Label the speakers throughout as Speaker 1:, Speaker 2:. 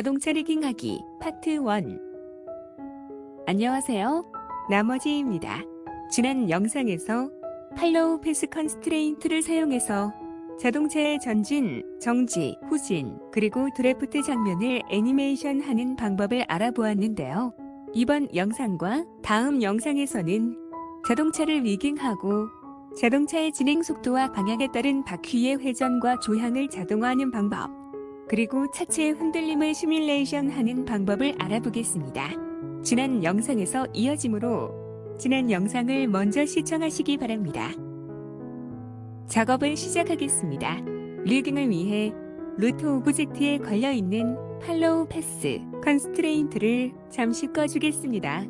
Speaker 1: 자동차 리깅하기 파트 1. 안녕하세요. 나머지입니다. 지난 영상에서 팔로우 패스 컨스트레인트를 사용해서 자동차의 전진, 정지, 후진, 그리고 드래프트 장면을 애니메이션하는 방법을 알아보았는데요. 이번 영상과 다음 영상에서는 자동차를 리깅하고 자동차의 진행 속도와 방향에 따른 바퀴의 회전과 조향을 자동화하는 방법, 그리고 차체의 흔들림을 시뮬레이션하는 방법을 알아보겠습니다. 지난 영상에서 이어지므로 지난 영상을 먼저 시청하시기 바랍니다. 작업을 시작하겠습니다. 리깅을 위해 루트 오브젝트에 걸려있는 팔로우 패스 컨스트레인트를 잠시 꺼주겠습니다.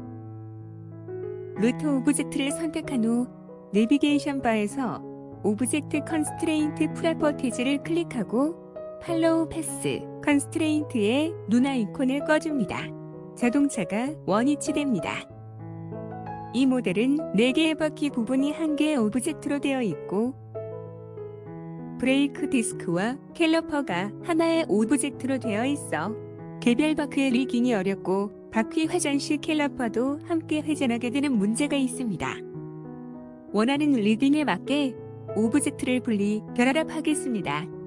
Speaker 1: 루트 오브젝트를 선택한 후 내비게이션 바에서 오브젝트 컨스트레인트 프로퍼티즈를 클릭하고 팔로우 패스 컨스트레인트의 눈 아이콘을 꺼줍니다. 자동차가 원위치됩니다. 이 모델은 4개의 바퀴 부분이 1개의 오브젝트로 되어 있고 브레이크 디스크와 캘리퍼가 하나의 오브젝트로 되어 있어 개별 바퀴의 리깅이 어렵고 바퀴 회전 시 캘리퍼도 함께 회전하게 되는 문제가 있습니다. 원하는 리깅에 맞게 오브젝트를 분리, 결합하겠습니다.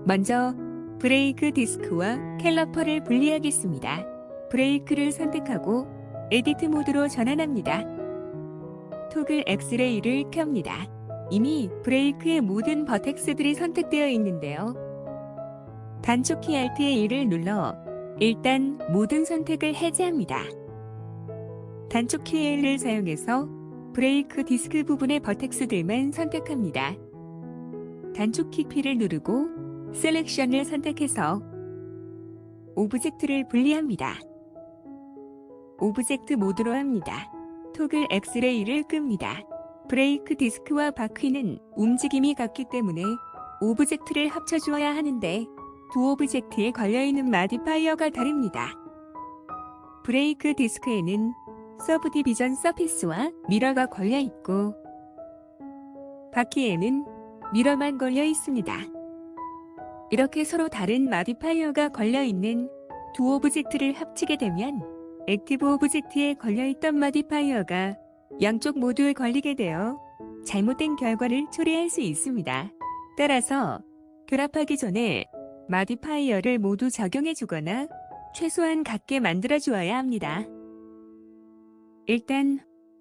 Speaker 1: 먼저 브레이크 디스크와 캘리퍼를 분리하겠습니다. 브레이크를 선택하고 에디트 모드로 전환합니다. 토글 엑스레이를 켭니다. 이미 브레이크의 모든 버텍스들이 선택되어 있는데요. 단축키 Alt의 1을 눌러 일단 모든 선택을 해제합니다. 단축키 L을 사용해서 브레이크 디스크 부분의 버텍스들만 선택합니다. 단축키 P를 누르고 셀렉션을 선택해서 오브젝트를 분리합니다. 오브젝트 모드로 합니다. 토글 엑스레이를 끕니다. 브레이크 디스크와 바퀴는 움직임이 같기 때문에 오브젝트를 합쳐주어야 하는데 두 오브젝트에 걸려있는 마디파이어가 다릅니다. 브레이크 디스크에는 서브디비전 서피스와 미러가 걸려있고 바퀴에는 미러만 걸려 있습니다. 이렇게 서로 다른 마디파이어가 걸려있는 두 오브젝트를 합치게 되면 액티브 오브젝트에 걸려있던 마디파이어가 양쪽 모두에 걸리게 되어 잘못된 결과를 초래할 수 있습니다. 따라서 결합하기 전에 마디파이어를 모두 적용해 주거나 최소한 같게 만들어 주어야 합니다. 일단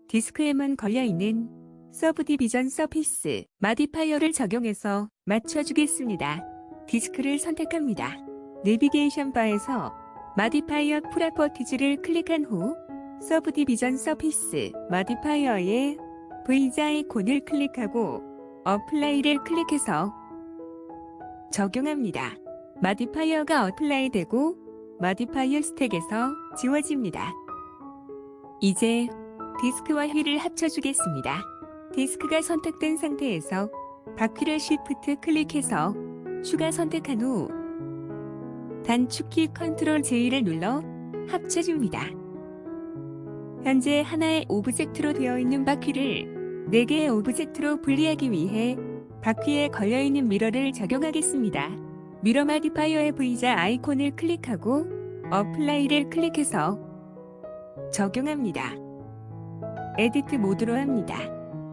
Speaker 1: 디스크에만 걸려있는 서브디비전 서피스 마디파이어를 적용해서 맞춰주겠습니다. 디스크를 선택합니다. 내비게이션 바에서 마디파이어 프로퍼티즈를 클릭한 후 서브디비전 서피스 마디파이어의 V자 아이콘을 클릭하고 어플라이를 클릭해서 적용합니다. 마디파이어가 어플라이 되고 마디파이어 스택에서 지워집니다. 이제 디스크와 휠을 합쳐주겠습니다. 디스크가 선택된 상태에서 바퀴를 Shift 클릭해서 추가 선택한 후 단축키 컨트롤 J를 눌러 합쳐줍니다. 현재 하나의 오브젝트로 되어 있는 바퀴를 4개의 오브젝트로 분리하기 위해 바퀴에 걸려있는 미러를 적용하겠습니다. 미러 마디파이어의 V자 아이콘을 클릭하고 어플라이를 클릭해서 적용합니다. 에디트 모드로 합니다.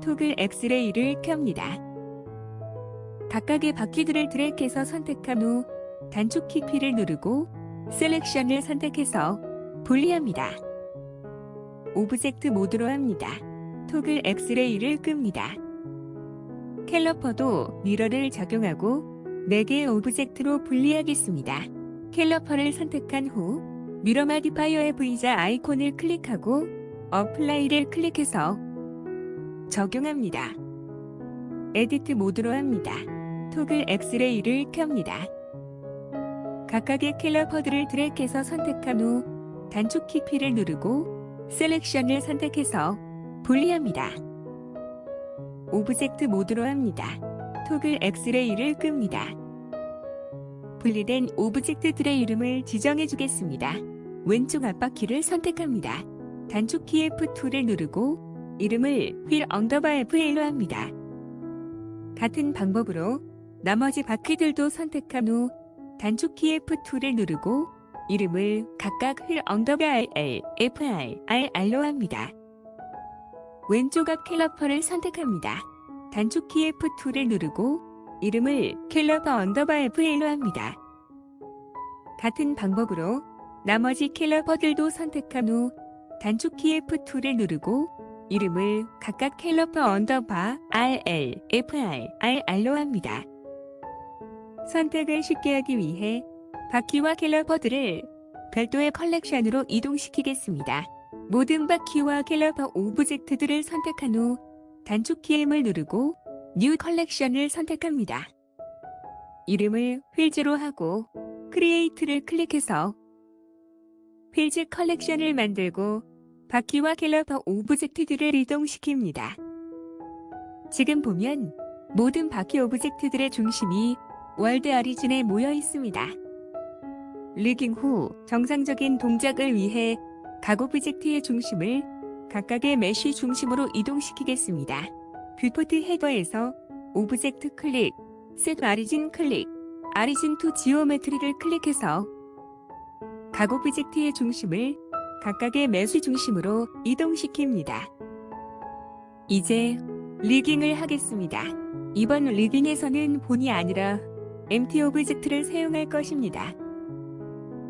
Speaker 1: 토글 엑스레이를 켭니다. 각각의 바퀴들을 드래그해서 선택한 후 단축키 P를 누르고 셀렉션을 선택해서 분리합니다. 오브젝트 모드로 합니다. 토글 엑스레이를 끕니다. 캘리퍼도 미러를 적용하고 4개의 오브젝트로 분리하겠습니다. 캘리퍼를 선택한 후 미러 마디파이어의 V자 아이콘을 클릭하고 어플라이를 클릭해서 적용합니다. 에디트 모드로 합니다. 토글 엑스레이를 켭니다. 각각의 캘리퍼들을 드래그해서 선택한 후 단축키 P를 누르고 셀렉션을 선택해서 분리합니다. 오브젝트 모드로 합니다. 토글 엑스레이를 끕니다. 분리된 오브젝트들의 이름을 지정해 주겠습니다. 왼쪽 앞바퀴를 선택합니다. 단축키 F2를 누르고 이름을 휠 언더바 F1로 합니다. 같은 방법으로 나머지 바퀴들도 선택한 후 단축키 F2를 누르고 이름을 각각 휠 언더바 RL, FR, RR로 합니다. 왼쪽 앞 캘러퍼를 선택합니다. 단축키 F2를 누르고 이름을 캘러퍼 언더바 FL로 합니다. 같은 방법으로 나머지 캘러퍼들도 선택한 후 단축키 F2를 누르고 이름을 각각 캘러퍼 언더바 RL, FR, RR로 합니다. 선택을 쉽게 하기 위해 바퀴와 캘러퍼들을 별도의 컬렉션으로 이동시키겠습니다. 모든 바퀴와 캘러퍼 오브젝트들을 선택한 후 단축키 M을 누르고 뉴 컬렉션을 선택합니다. 이름을 휠즈로 하고 크리에이트를 클릭해서 휠즈 컬렉션을 만들고 바퀴와 캘러퍼 오브젝트들을 이동시킵니다. 지금 보면 모든 바퀴 오브젝트들의 중심이 월드 어리진에 모여 있습니다. 리깅 후 정상적인 동작을 위해 각 오브젝트의 중심을 각각의 메쉬 중심으로 이동시키겠습니다. 뷰포트 헤더에서 오브젝트 클릭, 셋 어리진 클릭, 어리진 투 지오메트리를 클릭해서 각 오브젝트의 중심을 각각의 메쉬 중심으로 이동시킵니다. 이제 리깅을 하겠습니다. 이번 리깅에서는 본이 아니라 MT 오브젝트를 사용할 것입니다.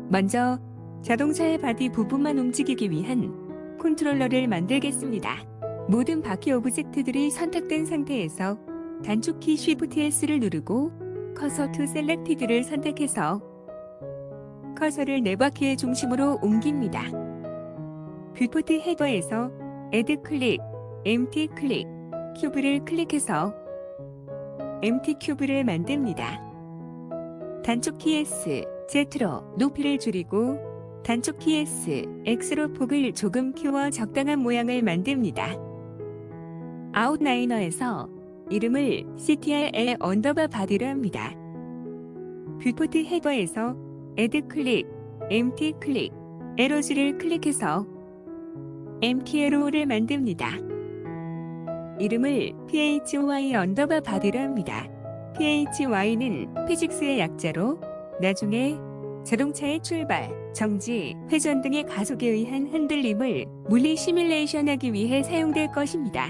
Speaker 1: 먼저 자동차의 바디 부분만 움직이기 위한 컨트롤러를 만들겠습니다. 모든 바퀴 오브젝트들이 선택된 상태에서 단축키 Shift S를 누르고 커서 to Selected를 선택해서 커서를 네 바퀴의 중심으로 옮깁니다. 뷰포트 헤더에서 Add 클릭, MT 클릭, 큐브를 클릭해서 MT 큐브를 만듭니다. 단축키 S, Z로 높이를 줄이고 단축키 S, X로 폭을 조금 키워 적당한 모양을 만듭니다. 아웃라이너에서 이름을 CTRL 언더바 바디로 합니다. 뷰포트 헤더에서 Add 클릭, MT 클릭, 에로즈를 클릭해서 MT 에로를 만듭니다. 이름을 PHY 언더바 바디로 합니다. PHY는 피직스의 약자로 나중에 자동차의 출발, 정지, 회전 등의 가속에 의한 흔들림을 물리 시뮬레이션하기 위해 사용될 것입니다.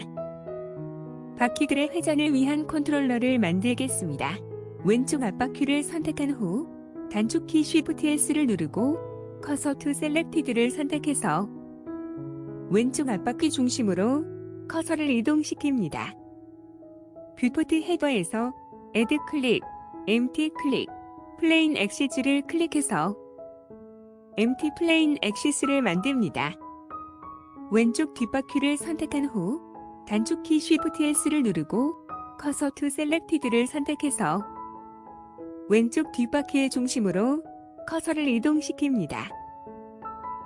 Speaker 1: 바퀴들의 회전을 위한 컨트롤러를 만들겠습니다. 왼쪽 앞바퀴를 선택한 후 단축키 Shift S를 누르고 커서 to Selected를 선택해서 왼쪽 앞바퀴 중심으로 커서를 이동시킵니다. 뷰포트 헤더에서 Add 클릭, MT 클릭, 플레인 엑시스를 클릭해서 MT 플레인 엑시스를 만듭니다. 왼쪽 뒷바퀴를 선택한 후 단축키 Shift S를 누르고 커서 to Selected를 선택해서 왼쪽 뒷바퀴의 중심으로 커서를 이동시킵니다.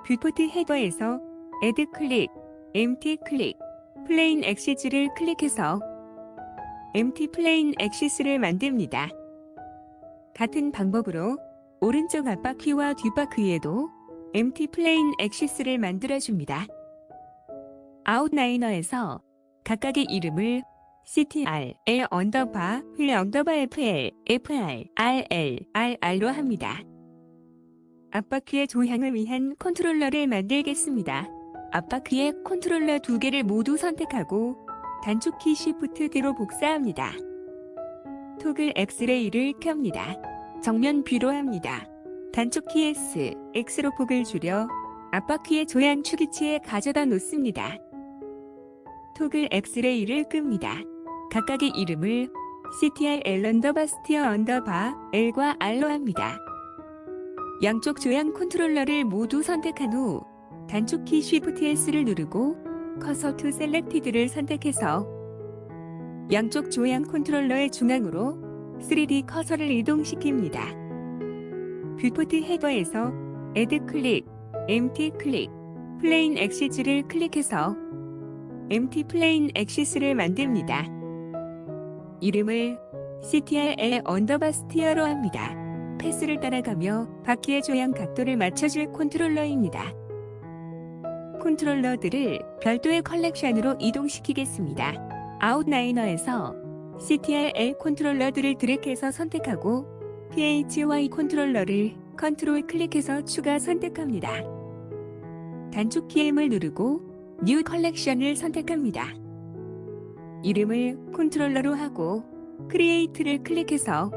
Speaker 1: 뷰포트 헤더에서 Add 클릭, MT 클릭, 플레인 엑시스를 클릭해서 MT 플레인 엑시스를 만듭니다. 같은 방법으로 오른쪽 앞바퀴와 뒷바퀴에도 MT 플레인 엑시스를 만들어줍니다. 아웃라이너에서 각각의 이름을 CTR, L 언더바, 휠 언더바 FL, FR, RL, RR로 합니다. 앞바퀴의 조향을 위한 컨트롤러를 만들겠습니다. 앞바퀴의 컨트롤러 두 개를 모두 선택하고 단축키 Shift D로 복사합니다. 토글 엑스레이를 켭니다. 정면 뷰로 합니다. 단축키 S, X로 폭을 줄여 앞바퀴의 조향 추기치에 가져다 놓습니다. 토글 엑스레이를 끕니다. 각각의 이름을 CTR L 언더바 스티어 언더바 L과 R로 합니다. 양쪽 조향 컨트롤러를 모두 선택한 후 단축키 Shift S를 누르고 커서 to Selected를 선택해서 양쪽 조향 컨트롤러의 중앙으로 3D 커서를 이동시킵니다. 뷰포트 헤더에서 Add 클릭, MT 클릭, 플레인 엑시스를 클릭해서 MT 플레인 엑시스를 만듭니다. 이름을 CTRL 언더바 스티어로 합니다. 패스를 따라가며 바퀴의 조향 각도를 맞춰줄 컨트롤러입니다. 컨트롤러들을 별도의 컬렉션으로 이동시키겠습니다. 아웃라이너에서 CTRL 컨트롤러들을 드래그해서 선택하고 PHY 컨트롤러를 컨트롤 클릭해서 추가 선택합니다. 단축 키 M을 누르고 뉴 컬렉션을 선택합니다. 이름을 컨트롤러로 하고 크리에이트를 클릭해서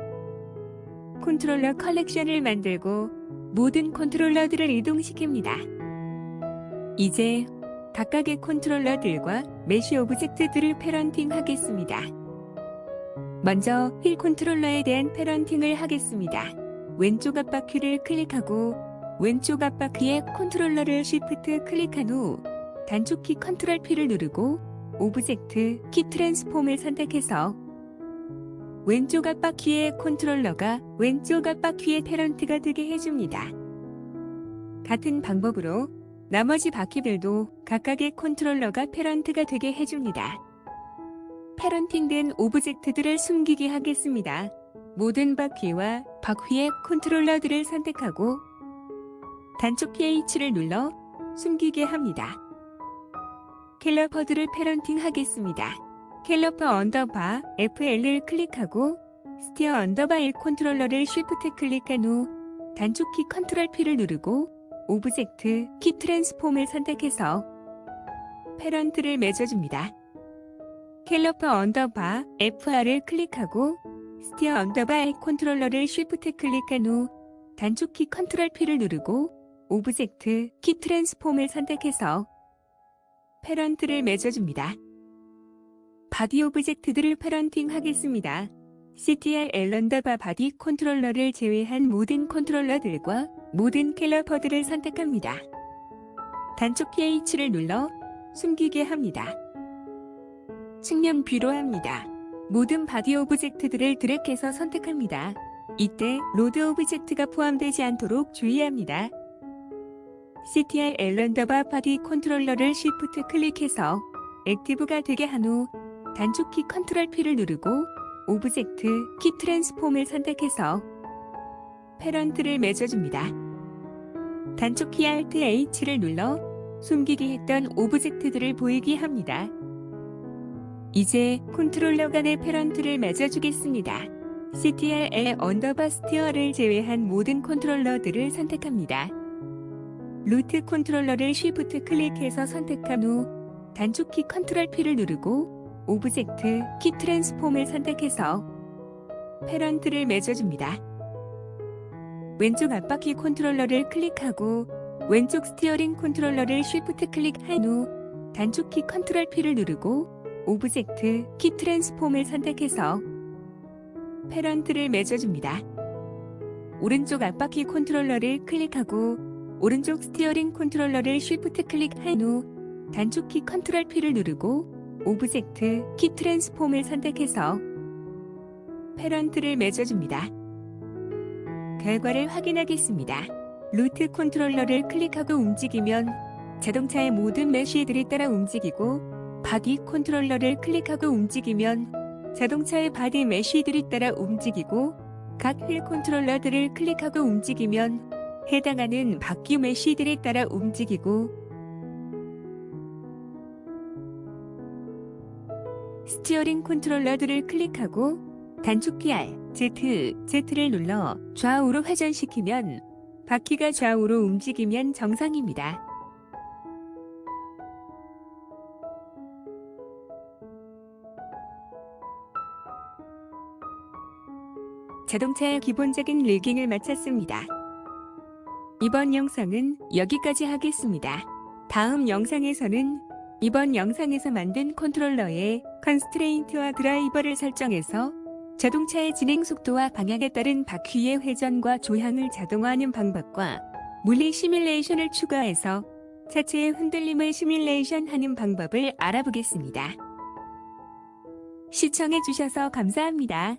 Speaker 1: 컨트롤러 컬렉션을 만들고 모든 컨트롤러들을 이동시킵니다. 이제 각각의 컨트롤러들과 메쉬 오브젝트들을 패런팅 하겠습니다. 먼저 휠 컨트롤러에 대한 패런팅을 하겠습니다. 왼쪽 앞바퀴를 클릭하고 왼쪽 앞바퀴에 컨트롤러를 Shift 클릭한 후 단축키 컨트롤 P를 누르고 오브젝트 키 트랜스폼을 선택해서 왼쪽 앞바퀴의 컨트롤러가 왼쪽 앞바퀴의 패런트가 되게 해줍니다. 같은 방법으로 나머지 바퀴들도 각각의 컨트롤러가 패런트가 되게 해줍니다. 패런팅된 오브젝트들을 숨기게 하겠습니다. 모든 바퀴와 바퀴의 컨트롤러들을 선택하고 단축키 H를 눌러 숨기게 합니다. 캘러퍼들을 패런팅 하겠습니다. 캘러퍼 언더바 FL을 클릭하고 스티어 언더바 L 컨트롤러를 Shift 클릭한 후 단축키 컨트롤 P를 누르고 오브젝트 키 트랜스폼을 선택해서 패런트를 맺어줍니다. 캘러퍼 언더바 FR을 클릭하고 스티어 언더바 L 컨트롤러를 Shift 클릭한 후 단축키 컨트롤 P를 누르고 오브젝트 키 트랜스폼을 선택해서 패런트를 맺어줍니다. 바디 오브젝트들을 패런팅 하겠습니다. CTR L_바 바디 컨트롤러를 제외한 모든 컨트롤러들과 모든 캘러퍼들을 선택합니다. 단축키 H를 눌러 숨기게 합니다. 측면 뷰로 합니다. 모든 바디 오브젝트들을 드래그해서 선택합니다. 이때 로드 오브젝트가 포함되지 않도록 주의합니다. CTR L_바 바디 컨트롤러를 Shift 클릭해서 액티브가 되게 한 후 단축키 컨트롤 P를 누르고 오브젝트 키 트랜스폼을 선택해서 패런트를 맺어줍니다. 단축키 Alt H를 눌러 숨기게 했던 오브젝트들을 보이게 합니다. 이제 컨트롤러 간의 패런트를 맺어주겠습니다. CTR L_ 스티어를 제외한 모든 컨트롤러들을 선택합니다. 루트 컨트롤러를 Shift 클릭해서 선택한 후 단축키 컨트롤 P를 누르고 오브젝트 키 트랜스폼을 선택해서 패런트를 맺어줍니다. 왼쪽 앞바퀴 컨트롤러를 클릭하고 왼쪽 스티어링 컨트롤러를 Shift 클릭한 후 단축키 컨트롤 P를 누르고 오브젝트 키 트랜스폼을 선택해서 패런트를 맺어줍니다. 오른쪽 앞바퀴 컨트롤러를 클릭하고 오른쪽 스티어링 컨트롤러를 Shift 클릭한 후 단축키 컨트롤 P를 누르고 오브젝트 키 트랜스폼을 선택해서 패런트를 맺어줍니다. 결과를 확인하겠습니다. 루트 컨트롤러를 클릭하고 움직이면 자동차의 모든 메쉬들이 따라 움직이고 바디 컨트롤러를 클릭하고 움직이면 자동차의 바디 메쉬들이 따라 움직이고 각 휠 컨트롤러들을 클릭하고 움직이면 해당하는 바퀴 메쉬들에 따라 움직이고 스티어링 컨트롤러들을 클릭하고 단축키 R, Z를 눌러 좌우로 회전시키면 바퀴가 좌우로 움직이면 정상입니다. 자동차의 기본적인 리깅을 마쳤습니다. 이번 영상은 여기까지 하겠습니다. 다음 영상에서는 이번 영상에서 만든 컨트롤러의 컨스트레인트와 드라이버를 설정해서 자동차의 진행 속도와 방향에 따른 바퀴의 회전과 조향을 자동화하는 방법과 물리 시뮬레이션을 추가해서 차체의 흔들림을 시뮬레이션하는 방법을 알아보겠습니다. 시청해주셔서 감사합니다.